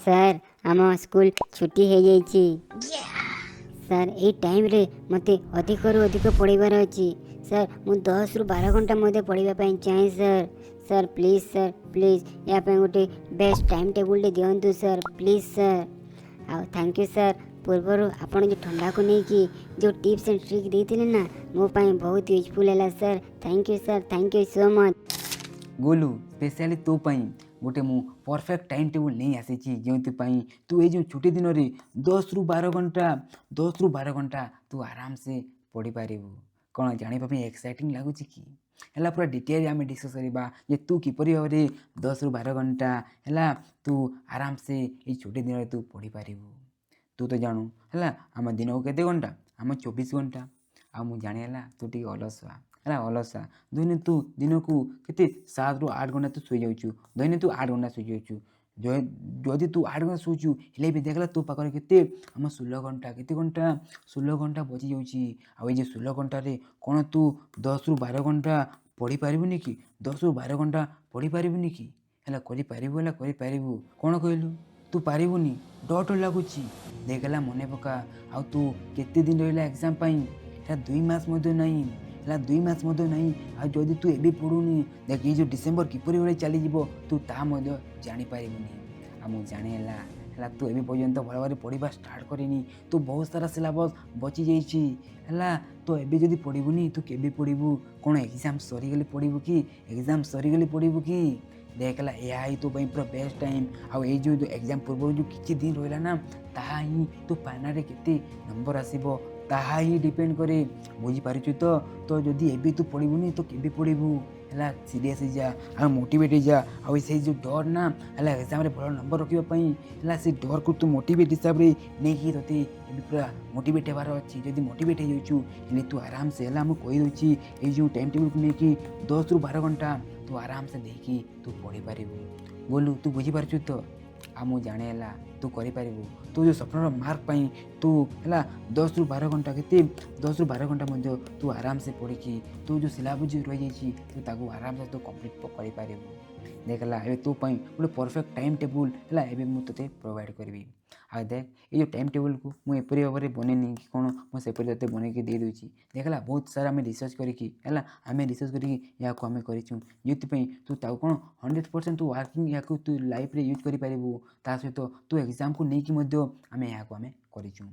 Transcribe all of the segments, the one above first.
Sir ଆମ school ଛୁଟି ହେଇଯାଇଛି। ସାର୍ ଏଇ ଟାଇମ୍ରେ ମୋତେ ଅଧିକରୁ ଅଧିକ ପଢ଼ିବାର ଅଛି। ସାର୍ ମୁଁ 10ରୁ 12 ଘଣ୍ଟା ମଧ୍ୟ ପଢ଼ିବା ପାଇଁ ଚାହେଁ ସାର୍। ସାର୍ ପ୍ଲିଜ୍ ଏହା ପାଇଁ ଗୋଟେ ବେଷ୍ଟ ଟାଇମ୍ ଟେବୁଲ୍ଟେ ଦିଅନ୍ତୁ ସାର୍, ପ୍ଲିଜ୍ ସାର୍। ଆଉ ଥ୍ୟାଙ୍କ ୟୁ ସାର୍। ପୂର୍ବରୁ ଆପଣ ଯେଉଁ ଥଣ୍ଡାକୁ ନେଇକି ଯେଉଁ ଟିପ୍ସ ଆଣ୍ଡ ଟ୍ରିକ୍ ଦେଇଥିଲେ ନା, ମୋ ପାଇଁ ବହୁତ ୟୁଜଫୁଲ୍ ହେଲା sir. Thank you sir, thank you so much. Golu specially ତୋ ପାଇଁ ଗୋଟେ ମୁଁ ପରଫେକ୍ଟ ଟାଇମ୍ ଟେବୁଲ୍ ନେଇ ଆସିଛି, ଯେଉଁଥିପାଇଁ ତୁ ଏଇ ଯେଉଁ ଛୁଟି ଦିନରେ 10ରୁ 12 ଘଣ୍ଟା ତୁ ଆରାମସେ ପଢ଼ିପାରିବୁ। କ'ଣ ଜାଣିବା ପାଇଁ ଏକ୍ସାଇଟିଂ ଲାଗୁଛି କି? ହେଲା, ପୁରା ଡିଟେଲ୍ ଆମେ ଡିସ୍କସ୍ କରିବା ଯେ ତୁ କିପରି ଭାବରେ 10ରୁ 12 ଘଣ୍ଟା ହେଲା ତୁ ଆରାମସେ ଏଇ ଛୁଟି ଦିନରେ ତୁ ପଢ଼ିପାରିବୁ। ତୁ ତ ଜାଣୁ ହେଲା ଆମ ଦିନକୁ କେତେ ଘଣ୍ଟା, ଆମ 24 ଘଣ୍ଟା। ଆଉ ମୁଁ ଜାଣି ହେଲା ତୁ ଟିକେ ଅଳସୁଆ ହେଲା, ଧରିନେ ତୁ ଦିନକୁ କେତେ 7ରୁ 8 ଘଣ୍ଟା ତୁ ଶୋଇଯାଉଛୁ। ଧରିନେ ତୁ 8 ଘଣ୍ଟା ଶୋଇଯାଉଛୁ, ଯଦି ତୁ 8 ଘଣ୍ଟା ଶୋଉଛୁ ହେଲେ ବି ଦେଖିଲା ତୋ ପାଖରେ କେତେ ଆମ 16 ଘଣ୍ଟା, କେତେ ଘଣ୍ଟା 16 ଘଣ୍ଟା ବଚିଯାଉଛି। ଆଉ ଏଇ ଯେ 16 ଘଣ୍ଟାରେ କ'ଣ ତୁ 10ରୁ 12 ଘଣ୍ଟା ପଢ଼ିପାରିବୁନି କି? 10ରୁ 12 ଘଣ୍ଟା ପଢ଼ିପାରିବୁନି କି? ହେଲା କରିପାରିବୁ, ହେଲା କରିପାରିବୁ। କ'ଣ କହିଲୁ? ତୁ ପାରିବୁନି, ଡର ଲାଗୁଛି। ଦେଖିଲା ମନେ ପକା, ଆଉ ତୁ କେତେ ଦିନ ରହିଲା ଏକ୍ଜାମ୍ ପାଇଁ? ହେଲା 2 ମାସ ମଧ୍ୟ ନାହିଁ, ହେଲା 2 ମାସ ମଧ୍ୟ ନାହିଁ। ଆଉ ଯଦି ତୁ ଏବେ ପଢ଼ୁନି, ଦେଖ ଏଇ ଯେଉଁ ଡିସେମ୍ବର କିପରି ଭାବରେ ଚାଲିଯିବ ତୁ ତାହା ମଧ୍ୟ ଜାଣିପାରିବୁନି। ଆଉ ମୁଁ ଜାଣି ହେଲା ତୁ ଏବେ ପର୍ଯ୍ୟନ୍ତ ଭଲ ଭାବରେ ପଢ଼ିବା ଷ୍ଟାର୍ଟ କରିନି। ତୁ ବହୁତ ସାରା ସିଲାବସ୍ ବଚିଯାଇଛି। ହେଲା ତ ଏବେ ଯଦି ପଢ଼ିବୁନି ତୁ କେବେ ପଢ଼ିବୁ? କ'ଣ ଏକ୍ଜାମ୍ ସରିଗଲେ ପଢ଼ିବୁ କି? ଦେଖ ହେଲା ଏହା ହିଁ ତୋ ପାଇଁ ପୁରା ବେଷ୍ଟ ଟାଇମ୍। ଆଉ ଏଇ ଯେଉଁ ଏକ୍ଜାମ୍ ପୂର୍ବରୁ ଯେଉଁ କିଛି ଦିନ ରହିଲା ନା, ତାହା ହିଁ ତୋ ଫାଇନାଲରେ କେତେ ନମ୍ବର ଆସିବ ତାହା ହିଁ ଡିପେଣ୍ଡ କରେ। ବୁଝିପାରୁଛୁ ତ? ତ ଯଦି ଏବେ ତୁ ପଢ଼ିବୁନି ତ କେବେ ପଢ଼ିବୁ? ହେଲା ସିରିୟସ୍ ହେଇଯା ଆଉ ମୋଟିଭେଟ୍ ହେଇଯା। ଆଉ ସେଇ ଯେଉଁ ଡର ନା ହେଲା ଏକ୍ଜାମ୍ରେ ଭଲ ନମ୍ବର ରଖିବା ପାଇଁ, ହେଲା ସେ ଡରକୁ ତୁ ମୋଟିଭେଟ୍ ହିସାବରେ ନେଇକି ତୋତେ ଏବେ ପୁରା ମୋଟିଭେଟ୍ ହେବାର ଅଛି। ଯଦି ମୋଟିଭେଟ୍ ହେଇଯାଉଛୁ ହେଲେ ତୁ ଆରାମସେ, ହେଲା ମୁଁ କହିଦେଉଛି ଏଇ ଯେଉଁ ଟାଇମ୍ ଟେବୁଲ୍କୁ ନେଇକି 10ରୁ 12 ଘଣ୍ଟା ତୁ ଆରାମସେ ଦେଇକି ତୁ ପଢ଼ିପାରିବୁ। ବୋଲୁ ତୁ ବୁଝିପାରୁଛୁ ତ? ଆଉ ମୁଁ ଜାଣେ ହେଲା ତୁ କରିପାରିବୁ। ତୋ ଯେଉଁ ସ୍ୱପ୍ନର ମାର୍କ ପାଇଁ ତୁ ହେଲା 10ରୁ 12 ଘଣ୍ଟା କେତେ 10ରୁ 12 ଘଣ୍ଟା ମଧ୍ୟ ତୁ ଆରାମସେ ପଢ଼ିକି ତୋ ଯେଉଁ ସିଲାବସ୍ ରହିଯାଇଛି ତୁ ତାକୁ ଆରାମସେ ତୁ କମ୍ପ୍ଲିଟ୍ କରିପାରିବୁ। ଦେଖ ହେଲା ଏବେ ତୋ ପାଇଁ ଗୋଟେ ପରଫେକ୍ଟ ଟାଇମ୍ ଟେବୁଲ୍ ହେଲା ଏବେ ମୁଁ ତୋତେ ପ୍ରୋଭାଇଡ଼ କରିବି। ଆଉ ଦେଖ ଏଇ ଯେଉଁ ଟାଇମ୍ ଟେବୁଲ୍କୁ ମୁଁ ଏପରି ଭାବରେ ବନେଇନି କି କ'ଣ, ମୁଁ ସେପରି ତୋତେ ବନେଇକି ଦେଇଦେଉଛି। ଦେଖ ହେଲା ବହୁତ ସାରା ଆମେ ରିସର୍ଚ୍ଚ କରିକି ଏହାକୁ ଆମେ କରିଛୁ, ଯେଉଁଥିପାଇଁ ତୁ ତାକୁ କ'ଣ 100% ତୁ ୱାର୍କିଂ ଏହାକୁ ତୁ ଲାଇଫ୍ରେ ୟୁଜ୍ କରିପାରିବୁ। ତା ସହିତ ତୁ ଏକ୍ଜାମ୍କୁ ନେଇକି ମଧ୍ୟ ଆମେ କରିଛୁ।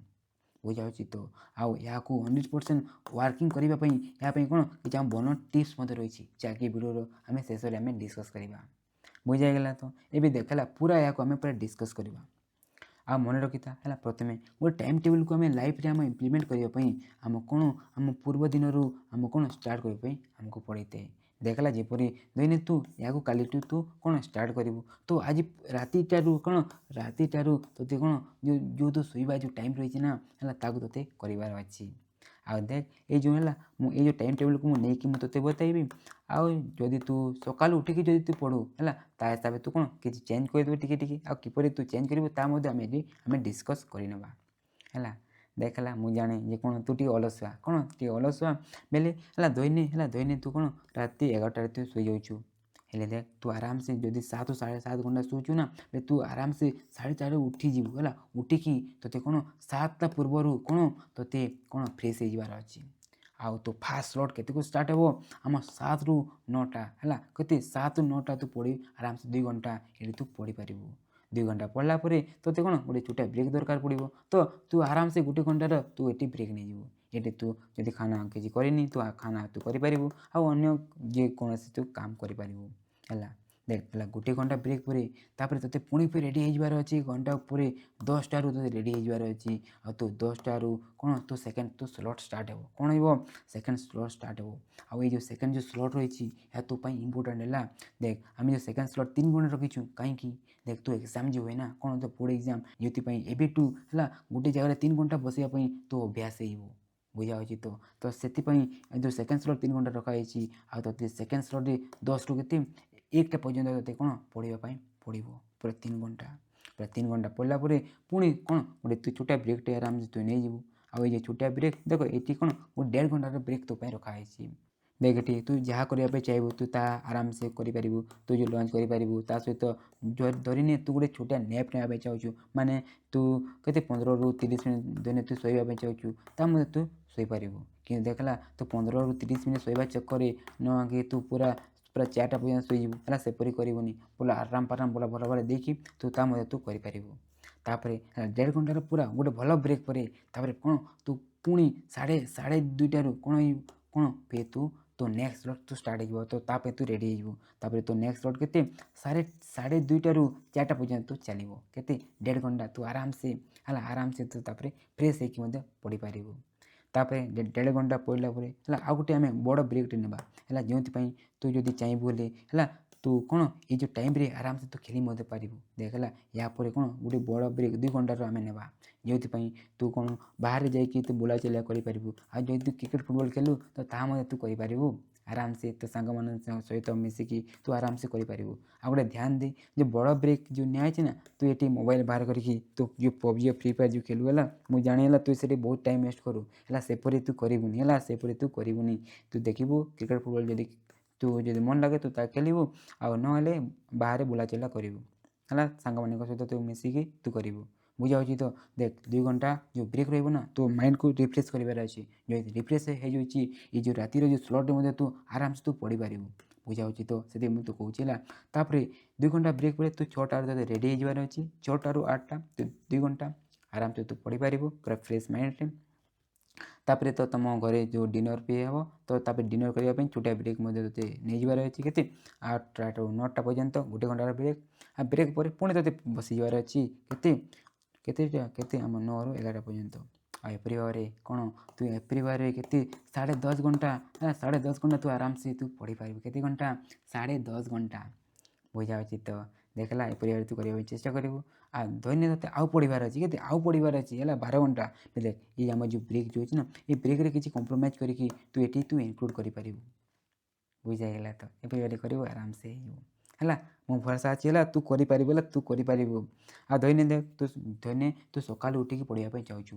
ବୁଝାଉଛି ତ? ଆଉ ଏହାକୁ 100% ୱାର୍କିଂ କରିବା ପାଇଁ ଏହା ପାଇଁ କ'ଣ କିଛି ଆମ ବୋନସ୍ ଟିପ୍ସ ମଧ୍ୟ ରହିଛି, ଯାହାକି ଭିଡ଼ିଓର ଆମେ ଶେଷରେ ଆମେ ଡିସ୍କସ୍ କରିବା। ବୁଝାଇଗଲା ତ? ଏବେ ଦେଖ ହେଲା ପୁରା ଏହାକୁ ଆମେ ପୁରା ଡିସ୍କସ୍ କରିବା। ଆଉ ମନେ ରଖିଥା ହେଲା, ପ୍ରଥମେ ଗୋଟେ ଟାଇମ୍ ଟେବୁଲ୍କୁ ଆମେ ଲାଇଫ୍ରେ ଆମେ ଇମ୍ପ୍ଲିମେଣ୍ଟ କରିବା ପାଇଁ ଆମ କ'ଣ ଆମ ପୂର୍ବ ଦିନରୁ ଆମ କ'ଣ ଷ୍ଟାର୍ଟ କରିବା ପାଇଁ ଆମକୁ ପଡ଼ିଥାଏ। ଦେଖିଲା ଯେପରି ଦୈନେ ତୁ ଏହାକୁ କାଲିଠୁ ତୁ କ'ଣ ଷ୍ଟାର୍ଟ କରିବୁ, ତ ଆଜି ରାତିଟାରୁ ତୋତେ କ'ଣ ଯେଉଁ ତୁ ଶୋଇବା ଯେଉଁ ଟାଇମ୍ ରହିଛି ନା ହେଲା ତାକୁ ତୋତେ କରିବାର ଅଛି। ଆଉ ଦେଖ ଏଇ ଯେଉଁ ହେଲା ମୁଁ ଏଇ ଯେଉଁ ଟାଇମ୍ ଟେବୁଲ୍କୁ ମୁଁ ନେଇକି ମୁଁ ତୋତେ ବତାଇବି। ଆଉ ଯଦି ତୁ ସକାଳୁ ଉଠିକି ଯଦି ତୁ ପଢ଼ୁ ହେଲା ତା ହିସାବରେ ତୁ କ'ଣ କିଛି ଚେଞ୍ଜ କରିଦେବୁ ଟିକେ। ଆଉ କିପରି ତୁ ଚେଞ୍ଜ କରିବୁ ତା ମଧ୍ୟ ଆମେ ଡିସ୍କସ୍ କରିନେବା। ହେଲା ଦେଖ ହେଲା ମୁଁ ଜାଣେ ଯେ କ'ଣ ତୁ ଟିକେ ଅଳସୁଆ ବେଲେ ଦୈନେ ତୁ କ'ଣ ରାତି 11ଟାରେ ତୁ ଶୋଇଯାଉଛୁ। ହେଲେ ଦେଖ ତୁ ଆରାମସେ ଯଦି 7ରୁ 7.5 ଘଣ୍ଟା ଶୋଉଛୁ ନା, ହେଲେ ତୁ ଆରାମସେ 4:30ରେ ଉଠିଯିବୁ। ହେଲା ଉଠିକି ତୋତେ କ'ଣ 7ଟା ପୂର୍ବରୁ କ'ଣ ତୋତେ କ'ଣ ଫ୍ରେଶ୍ ହେଇଯିବାର ଅଛି। ଆଉ ତୋ ଫାର୍ଷ୍ଟ ସ୍ଲଟ୍ କେତେକୁ ଷ୍ଟାର୍ଟ ହେବ ଆମ 7ରୁ 9ଟା। ହେଲା କେତେ 7ରୁ 9ଟା ତୁ ପଢ଼ି ଆରାମସେ 2 ଘଣ୍ଟା ଏଠି ତୁ ପଢ଼ିପାରିବୁ। 2 ଘଣ୍ଟା ପଢ଼ିଲା ପରେ ତୋତେ କ'ଣ ଗୋଟେ ଛୋଟ ବ୍ରେକ୍ ଦରକାର ପଡ଼ିବ। ତ ତୁ ଆରାମସେ 1 ଘଣ୍ଟାର ତୁ ଏଠି ବ୍ରେକ୍ ନେଇଯିବୁ। ଏଠି ତୁ ଯଦି ଖାନା କିଛି କରିନି ତୁ ଖାନା ତୁ କରିପାରିବୁ, ଆଉ ଅନ୍ୟ ଯେକୌଣସି ତୁ କାମ କରିପାରିବୁ। ହେଲା ଦେଖ ହେଲା 1 ଘଣ୍ଟା ବ୍ରେକ୍ ପରେ ତାପରେ ତୋତେ ପୁଣି ରେଡ଼ି ହେଇଯିବାର ଅଛି। ଘଣ୍ଟା ଉପରେ 10ଟାରୁ ତୋତେ ରେଡ଼ି ହେଇଯିବାର ଅଛି। ଆଉ ତୁ 10ଟାରୁ କ'ଣ ତୋ ସେକେଣ୍ଡ ତୋ ସ୍ଲଟ୍ ଷ୍ଟାର୍ଟ ହେବ। କ'ଣ ହେବ? ସେକେଣ୍ଡ ସ୍ଲଟ୍ ଷ୍ଟାର୍ଟ ହେବ। ଆଉ ଏଇ ଯେଉଁ ସେକେଣ୍ଡ ଯେଉଁ ସ୍ଲଟ୍ ରହିଛି ଏହା ତୋ ପାଇଁ ଇମ୍ପୋର୍ଟାଣ୍ଟ। ହେଲା ଦେଖ ଆମେ ଯେଉଁ ସେକେଣ୍ଡ ସ୍ଲଟ୍ 3 ଘଣ୍ଟା ରଖିଛୁ କାହିଁକି? ଦେଖ ତୁ ଏକ୍ଜାମ୍ ଯେଉଁ ହୁଏ ନା କ'ଣ ତ ବୋର୍ଡ଼ ଏକ୍ଜାମ୍, ଯେଉଁଥିପାଇଁ ଏବେଠୁ ହେଲା ଗୋଟେ ଜାଗାରେ 3 ଘଣ୍ଟା ବସିବା ପାଇଁ ତୋ ଅଭ୍ୟାସ ହେଇଯିବ। ବୁଝାହେଉଛି ତ ସେଥିପାଇଁ ଯେଉଁ ସେକେଣ୍ଡ ସ୍ଲଟ୍ 3 ଘଣ୍ଟା ରଖାଯାଇଛି। ଆଉ ତୋତେ ସେକେଣ୍ଡ ସ୍ଲଟ୍ରେ 10ରୁ କେତେ 1ଟା ପର୍ଯ୍ୟନ୍ତ ତୋତେ କ'ଣ ପଢ଼ିବା ପାଇଁ ପଡ଼ିବ ପୁରା 3 ଘଣ୍ଟା। ପୁରା 3 ଘଣ୍ଟା ପଢ଼ିଲା ପରେ ପୁଣି କ'ଣ ଗୋଟେ ତୁ ଛୋଟା ବ୍ରେକ୍ଟେ ଆରାମସେ ତୁ ନେଇଯିବୁ। ଆଉ ଏଇ ଯେ ଛୋଟିଆ ବ୍ରେକ୍ ଦେଖ ଏଠି କ'ଣ ଗୋଟେ 1.5 ଘଣ୍ଟାର ବ୍ରେକ୍ ତୋ ପାଇଁ ରଖାହେଇଛି। ଦେଖ ଏଠି ତୁ ଯାହା କରିବା ପାଇଁ ଚାହିଁବୁ ତୁ ତାହା ଆରାମସେ କରିପାରିବୁ। ତୁ ଯେଉଁ ଲଞ୍ଚ କରିପାରିବୁ ତା ସହିତ ଧରିନେ ତୁ ଗୋଟେ ଛୋଟିଆ ନ୍ୟାପ୍ ନେବା ପାଇଁ ଚାହୁଁଛୁ, ମାନେ ତୁ କେତେ 15ରୁ 30 ମିନିଟ୍ ଦିନେ ତୁ ଶୋଇବା ପାଇଁ ଚାହୁଁଛୁ, ତା ମଧ୍ୟ ତୁ ଶୋଇପାରିବୁ। କିନ୍ତୁ ଦେଖ ହେଲା ତୁ 15ରୁ 30 ମିନିଟ୍ ଶୋଇବା ଚକ୍କରରେ ନୁହଁ କି ତୁ ପୁରା 4ଟା ପର୍ଯ୍ୟନ୍ତ ଶୋଇଯିବୁ ହେଲା, ସେପରି କରିବୁନି। ପୁରା ଆରାମ ପୁରା ଭଲ ଭାବରେ ଦେଇକି ତୁ ତା ମଧ୍ୟ ତୁ କରିପାରିବୁ। ତାପରେ 1.5 ଘଣ୍ଟାର ପୁରା ଗୋଟେ ଭଲ ବ୍ରେକ୍ ପରେ ତାପରେ କ'ଣ ତୁ ପୁଣି ସାଢ଼େ 2ଟାରୁ କ'ଣ ତୁ ତୋ ନେକ୍ସଟ ସ୍ଲଟ୍ ତୁ ଷ୍ଟାର୍ଟ ହେଇଯିବ। ତ ତା ପାଇଁ ତୁ ରେଡ଼ି ହେଇଯିବୁ। ତାପରେ ତୋ ନେକ୍ସଟ ସ୍ଲଟ୍ କେତେ ସାଢ଼େ 2ଟାରୁ 4ଟା ପର୍ଯ୍ୟନ୍ତ ତୁ ଚାଲିବ। କେତେ 1.5 ଘଣ୍ଟା ତୁ ଆରାମସେ ହେଲା, ଆରାମସେ ତୁ ତାପରେ ଫ୍ରେଶ୍ ହେଇକି ମଧ୍ୟ ପଢ଼ିପାରିବୁ। ତାପରେ 1.5 ଘଣ୍ଟା ପଢ଼ିଲା ପରେ ହେଲା ଆଉ ଗୋଟେ ଆମେ ବଡ଼ ବ୍ରେକ୍ଟେ ନେବା ହେଲା, ଯେଉଁଥିପାଇଁ ତୁ ଯଦି ଚାହିଁବୁ ହେଲେ ହେଲା ତୁ କ'ଣ ଏଇ ଯେଉଁ ଟାଇମ୍ରେ ଆରାମସେ ତୁ ଖେଳି ମଧ୍ୟ ପାରିବୁ। ଦେଖ ହେଲା ୟା ପରେ କ'ଣ ଗୋଟେ ବଡ଼ ବ୍ରେକ୍ 2 ଘଣ୍ଟାର ଆମେ ନେବା, ଯେଉଁଥିପାଇଁ ତୁ କ'ଣ ବାହାରେ ଯାଇକି ତୁ ବୁଲାଚଲା କରିପାରିବୁ। ଆଉ ଯଦି ତୁ କ୍ରିକେଟ୍ ଫୁଟବଲ୍ ଖେଳୁ ତ ତାହା ମଧ୍ୟ ତୁ କରିପାରିବୁ ଆରାମସେ ତୋ ସାଙ୍ଗମାନଙ୍କ ସହିତ ମିଶିକି ତୁ ଆରାମସେ କରିପାରିବୁ। ଆଉ ଗୋଟେ ଧ୍ୟାନ ଦେ ଯେ ବଡ଼ ବ୍ରେକ୍ ଯେଉଁ ନିଆହେଇଛି ନା, ତୁ ଏଠି ମୋବାଇଲ୍ ବାହାର କରିକି ତୁ ଯେଉଁ PUBG ଫ୍ରି ଫାୟାର୍ ଯେଉଁ ଖେଳୁ ହେଲା, ମୁଁ ଜାଣି ହେଲା ତୁ ସେଠି ବହୁତ ଟାଇମ୍ ୱେଷ୍ଟ କରୁ ହେଲା, ସେପରି ତୁ କରିବୁନି ହେଲା, ସେପରି ତୁ କରିବୁନି। ତୁ ଦେଖିବୁ କ୍ରିକେଟ୍ ଫୁଟବଲ୍ ଯଦି ମନ ଲାଗେ ତୁ ତା ଖେଳିବୁ, ଆଉ ନହେଲେ ବାହାରେ ବୁଲାଚଲା କରିବୁ ହେଲା, ସାଙ୍ଗମାନଙ୍କ ସହିତ ତୁ ମିଶିକି ତୁ କରିବୁ। ବୁଝାହେଉଛି ତ? ଦେଖ 2 ଘଣ୍ଟା ଯେଉଁ ବ୍ରେକ୍ ରହିବ ନା, ତୋ ମାଇଣ୍ଡକୁ ରିଫ୍ରେଶ୍ କରିବାର ଅଛି। ଯଦି ରିଫ୍ରେଶ୍ ହେଇଯାଉଛି ଏଇ ଯେଉଁ ରାତିର ଯେଉଁ ସ୍ଲଟ୍ରେ ମଧ୍ୟ ତୁ ଆରାମସେ ତୁ ପଢ଼ିପାରିବୁ। ବୁଝାହେଉଛି ତ? ସେଥିପାଇଁ ମୁଁ ତ କହୁଛି ହେଲା। ତାପରେ 2 ଘଣ୍ଟା ବ୍ରେକ୍ ପରେ ତୁ 6ଟାରୁ ତୋତେ ରେଡ଼ି ହେଇଯିବାର ଅଛି। 6ଟାରୁ 8ଟା ତୁ 2 ଘଣ୍ଟା ଆରାମସେ ତୁ ପଢ଼ିପାରିବୁ ପୁରା ଫ୍ରେଶ୍ ମାଇଣ୍ଡରେ। ତାପରେ ତ ତୁମ ଘରେ ଯେଉଁ ଡିନର୍ ବି ହେବ, ତ ତାପରେ ଡିନର୍ କରିବା ପାଇଁ ଛୋଟିଆ ବ୍ରେକ୍ ମଧ୍ୟ ତୋତେ ନେଇଯିବାର ଅଛି। କେତେ 8ଟାରୁ 9ଟା ପର୍ଯ୍ୟନ୍ତ 1 ଘଣ୍ଟାର ବ୍ରେକ୍। ଆଉ ବ୍ରେକ୍ ପରେ ପୁଣି ତୋତେ ବସିଯିବାର ଅଛି କେତେ ଆମ 9ରୁ 11ଟା ପର୍ଯ୍ୟନ୍ତ। ଆଉ ଏପରି ଭାବରେ କ'ଣ ତୁ ଏପରି ଭାବରେ କେତେ 10.5 ଘଣ୍ଟା 10.5 ଘଣ୍ଟା ତୁ ଆରାମସେ ତୁ ପଢ଼ିପାରିବୁ। କେତେ ଘଣ୍ଟା 10.5 ଘଣ୍ଟା। ବୁଝାହେଉଛି ତ? ଦେଖିଲା ଏପରି ଭାବରେ ତୁ କରିବା ପାଇଁ ଚେଷ୍ଟା କରିବୁ। ଆଉ ଦୈନିକ ତୋତେ ଆଉ ପଢ଼ିବାର ଅଛି, କେତେ ଆଉ ପଢ଼ିବାର ଅଛି ହେଲା 12 ଘଣ୍ଟା। ଦେଖ ଏଇ ଆମର ଯେଉଁ ବ୍ରେକ୍ ଯେଉଁ ଅଛି ନା, ଏଇ ବ୍ରେକ୍ରେ କିଛି କମ୍ପ୍ରୋମାଇଜ୍ କରିକି ତୁ ଏଠି ତୁ ଇନକ୍ଲୁଡ଼ କରିପାରିବୁ। ବୁଝାଇଗଲା ତ? ଏପରି ଭାବରେ କରିବୁ ଆରାମସେ ହେଇଯିବ ହେଲା। ମୁଁ ଭରସା ଅଛି ହେଲା ତୁ କରିପାରିବୁ ହେଲା, ତୁ କରିପାରିବୁ। ଆଉ ଧରିନେ ତୁ ସକାଳୁ ଉଠିକି ପଢ଼ିବା ପାଇଁ ଚାହୁଁଛୁ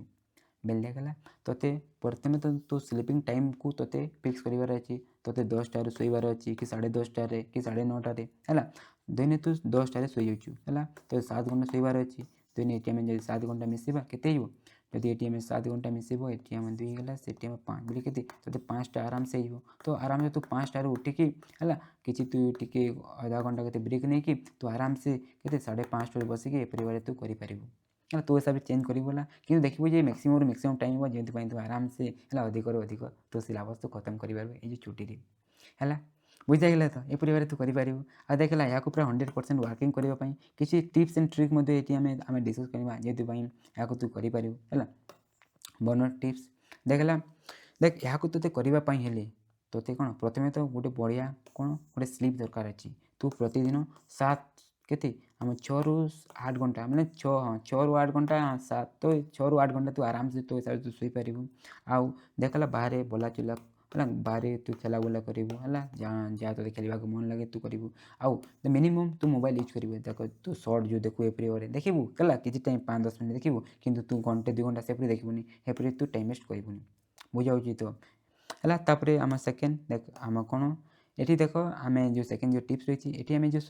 ବେଲେ ଦେଖ ତୋତେ ପ୍ରଥମେ ତ ତୋ ସ୍ଲିପିଂ ଟାଇମ୍କୁ ତୋତେ ଫିକ୍ସ କରିବାର ଅଛି। ତୋତେ 10ଟାରେ ଶୋଇବାର ଅଛି କି 10:30ରେ କି 9:30ରେ ହେଲା। ଦୈନିକ ତୁ 10ଟାରେ ଶୋଇଯାଉଛୁ ହେଲା, ତୋତେ 7 ଘଣ୍ଟା ଶୋଇବାର ଅଛି। ଦୈନିକ ଏଠି ଆମେ ଯଦି 7 ଘଣ୍ଟା ମିଶିବା କେତେ ହେଇଯିବ? ଯଦି ଏଠି ଆମେ 7 ଘଣ୍ଟା ମିଶିବ, ଏଠି ଆମେ 2 ହେଇଗଲା, ସେଠି ଆମେ 5 ବୋଲି କେତେ ତୋତେ 5ଟା ଆରାମସେ ହେଇଯିବ। ତ ଆରାମସେ ତୁ 5ଟାରୁ ଉଠିକି ହେଲା କିଛି ତୁ ଟିକେ ଅଧା ଘଣ୍ଟା କେତେ ବ୍ରେକ୍ ନେଇକି ତୁ ଆରାମସେ କେତେ 5:30ଟାରୁ ବସିକି ଏପରି ଭାବରେ ତୁ କରିପାରିବୁ ହେଲା। ତୋ ହିସାବରେ ଚେଞ୍ଜ କରିବୁ ହେଲା, କିନ୍ତୁ ଦେଖିବୁ ଯେ ମ୍ୟାକ୍ସିମମ୍ ଟାଇମ୍ ହେବ, ଯେଉଁଥିପାଇଁ ତୁ ଆରାମସେ ହେଲା ଅଧିକରୁ ଅଧିକ ତୋ ସିଲାବସ୍ ତୁ ଖତମ କରିପାରିବୁ ଏଇ ଯେଉଁ ଛୁଟିରେ ହେଲା। ବୁଝିଗଲା ତ? ଏପରି ଭାବରେ ତୁ କରିପାରିବୁ। ଆଉ ଦେଖିଲା ଏହାକୁ ପୁରା 100% ୱାର୍କିଂ କରିବା ପାଇଁ କିଛି ଟିପ୍ସ ଆଣ୍ଡ ଟ୍ରିକ୍ ମଧ୍ୟ ଏଠି ଆମେ ଡିସ୍କସ୍ କରିବା, ଯେଉଁଥିପାଇଁ ଏହାକୁ ତୁ କରିପାରିବୁ ହେଲା। ବୋନସ୍ ଟିପ୍ସ ଦେଖିଲା, ଦେଖ ଏହାକୁ ତୋତେ କରିବା ପାଇଁ ହେଲେ ତୋତେ କ'ଣ ପ୍ରଥମେ ତ ଗୋଟେ ବଢ଼ିଆ କ'ଣ ଗୋଟେ ସ୍ଲିପ୍ ଦରକାର ଅଛି। ତୁ ପ୍ରତିଦିନ କେତେ ଆମ 6ରୁ 8 ଘଣ୍ଟା ମାନେ 6ରୁ 8 ଘଣ୍ଟା 6ରୁ 8 ଘଣ୍ଟା ତୁ ଆରାମସେ ତୋ ହିସାବରେ ତୁ ଶୋଇପାରିବୁ। ଆଉ ଦେଖିଲା ବାହାରେ ବୁଲାଚଲା ହେଲା, ବାହାରେ ତୁ ଖେଳାବୁଲା କରିବୁ ହେଲା, ଯାହା ତୋତେ ଖେଳିବାକୁ ମନ ଲାଗେ ତୁ କରିବୁ। ଆଉ ମିନିମମ୍ ତୁ ମୋବାଇଲ୍ ୟୁଜ୍ କରିବୁ। ଦେଖ ତୁ ସର୍ଟ ଯେଉଁ ଦେଖୁ ଏପରି ଭାବରେ ଦେଖିବୁ ହେଲା, କିଛି ଟାଇମ୍ 5-10 ମିନିଟ୍ ଦେଖିବୁ, କିନ୍ତୁ ତୁ ଘଣ୍ଟେ 2 ଘଣ୍ଟା ସେପରି ଦେଖିବୁନି, ଏପରି ତୁ ଟାଇମ୍ ୱେଷ୍ଟ କରିବୁନି। ବୁଝାହେଉଛି ତ ହେଲା। ତାପରେ ଆମ ସେକେଣ୍ଡ ଦେଖ ଆମ କ'ଣ ଏଠି ଦେଖ ଆମେ ଯେଉଁ ସେକେଣ୍ଡ ଯେଉଁ ଟିପ୍ସ ରହିଛି, ଏଠି ଆମେ ଯେଉଁ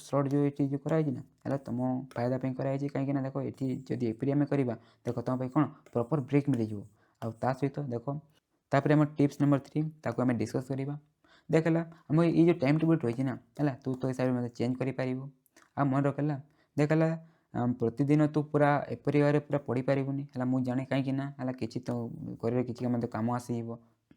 ସର୍ଟ ଯେଉଁ ଏଠି ଯେଉଁ କରାହେଇଛି ନା ହେଲା, ତୁମ ଫାଇଦା ପାଇଁ କରାହେଇଛି। କାହିଁକିନା ଦେଖ ଏଠି ଯଦି ଏପରି ଆମେ କରିବା, ଦେଖ ତୁମ ପାଇଁ କ'ଣ ପ୍ରପର୍ ବ୍ରେକ୍ ମିଳିଯିବ। ଆଉ ତା ସହିତ ଦେଖ ତାପରେ ଆମ ଟିପ୍ସ ନମ୍ବର 3 ତାକୁ ଆମେ ଡିସ୍କସ୍ କରିବା। ଦେଖ ହେଲା ଆମ ଏଇ ଯେଉଁ ଟାଇମ୍ ଟେବୁଲ୍ ରହିଛି ନା ହେଲା, ତୁ ତୋ ହିସାବରେ ମଧ୍ୟ ଚେଞ୍ଜ କରିପାରିବୁ। ଆଉ ମନେ ରଖ ହେଲା, ଦେଖ ହେଲା ପ୍ରତିଦିନ ତୁ ପୁରା ଏପରି ଭାବରେ ପୁରା ପଢ଼ିପାରିବୁନି ହେଲା, ମୁଁ ଜାଣେ କାହିଁକି ନା ହେଲା କିଛି ତ କରିବାର କିଛି ମଧ୍ୟ କାମ ଆସିଯିବ।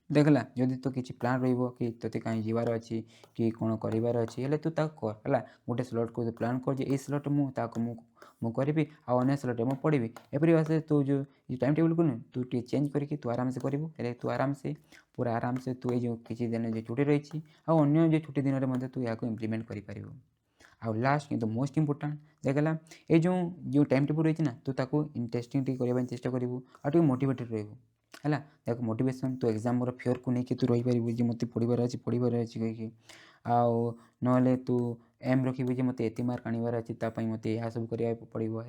ଦେଖିଲା ଯଦି ତୋ କିଛି ପ୍ଲାନ୍ ରହିବ କି ତୋତେ କାହିଁ ଯିବାର ଅଛି କି କ'ଣ କରିବାର ଅଛି, ହେଲେ ତୁ ତାକୁ କର ହେଲା। ଗୋଟେ ସ୍ଲଟ୍କୁ ତୁ ପ୍ଲାନ୍ କର ଯେ ଏଇ ସ୍ଲଟ୍ ମୁଁ କରିବି, ଆଉ ଅନ୍ୟ ସ୍ଲଟ୍ରେ ମୁଁ ପଢ଼ିବି। ଏପରି ଭାବରେ ତୁ ଯେଉଁ ଟାଇମ୍ ଟେବୁଲ୍କୁ ତୁ ଟିକେ ଚେଞ୍ଜ କରିକି ତୁ ଆରାମସେ କରିବୁ, ହେଲେ ତୁ ଆରାମସେ ତୁ ଏଇ ଯେଉଁ କିଛି ଦିନ ଯେଉଁ ଛୁଟି ରହିଛି ଆଉ ଅନ୍ୟ ଯେଉଁ ଛୁଟି ଦିନରେ ମଧ୍ୟ ତୁ ଏହାକୁ ଇମ୍ପ୍ଲିମେଣ୍ଟ କରିପାରିବୁ। ଆଉ ଲାଷ୍ଟ କିନ୍ତୁ ମୋଷ୍ଟ ଇମ୍ପୋର୍ଟାଣ୍ଟ ଦେଖିଲା ଏଇ ଯେଉଁ ଟାଇମ୍ ଟେବୁଲ୍ ରହିଛି ନା, ତୁ ତାକୁ ଇଣ୍ଟରେଷ୍ଟିଂ ଟିକେ କରିବା ପାଇଁ ଚେଷ୍ଟା କରିବୁ ଆଉ ଟିକେ ମୋଟିଭେଟେଡ଼ ରହିବୁ ହେଲା। ଦେଖ ମୋଟିଭେସନ୍ ତୁ ଏକ୍ଜାମ୍ର ଫିୟର୍କୁ ନେଇକି ତୁ ରହିପାରିବୁ ଯେ ମୋତେ ପଢ଼ିବାର ଅଛି କହିକି। ଆଉ ନହେଲେ ତୁ एम रखिबु जे मते एति मार्क आनिबार अछि ता पई मते या सब करिया पड़िबो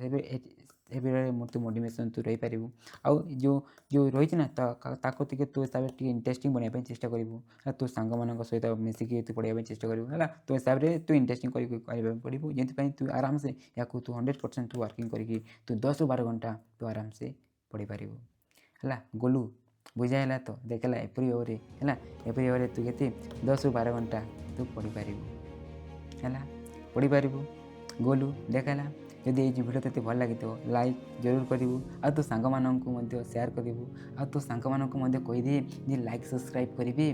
एबे मोटे मोटिवेशन तू रही पारिबु आउ जो रही ना ताको तिके तू हिसाब रे इंटरेस्टिंग बनिया पे चेष्टा करिबु तू सांग मानक सहित मिसिकी तू पढ़िया पे चेष्टा करिबु हला तो हिसाब रे तू इंटरेस्टिंग करिबा पड़िबु जेंति पई तू आराम से याकू तू 100% तू वर्किंग करिकी तू 10 ରୁ 12 घंटा तू आराम से पढ़ी पारिबु हला गोलू बुझाइला तो देखला एपरी भाବରେ हला एपरी भाବରେ तू केते 10 ରୁ 12 घंटा तू पढ़ी पारिबु हला पढ़ी पारिबु गोलू देखला जदि ये भिडियो तोते भल लगी लाइक जरूर करिबु आ तो सांग माननकु मध्ये शेयर करिबु आ तो सांग माननकु मध्ये कहि दे जे लाइक सब्सक्राइब करिबे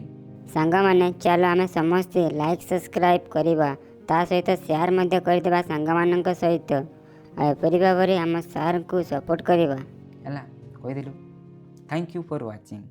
ସାଙ୍ଗମାନେ ଚାଲ ଆମେ ସମସ୍ତେ ଲାଇକ୍ ସବସ୍କ୍ରାଇବ୍ କରିବା ତା ସହିତ ସେୟାର ମଧ୍ୟ କରିଦେବା ସାଙ୍ଗମାନଙ୍କ ସହିତ ଆଉ ଏପରି ଭାବରେ ଆମ ସାର୍ଙ୍କୁ ସପୋର୍ଟ କରିବା। ହେଲା କହିଦେଲୁ। Thank you for watching.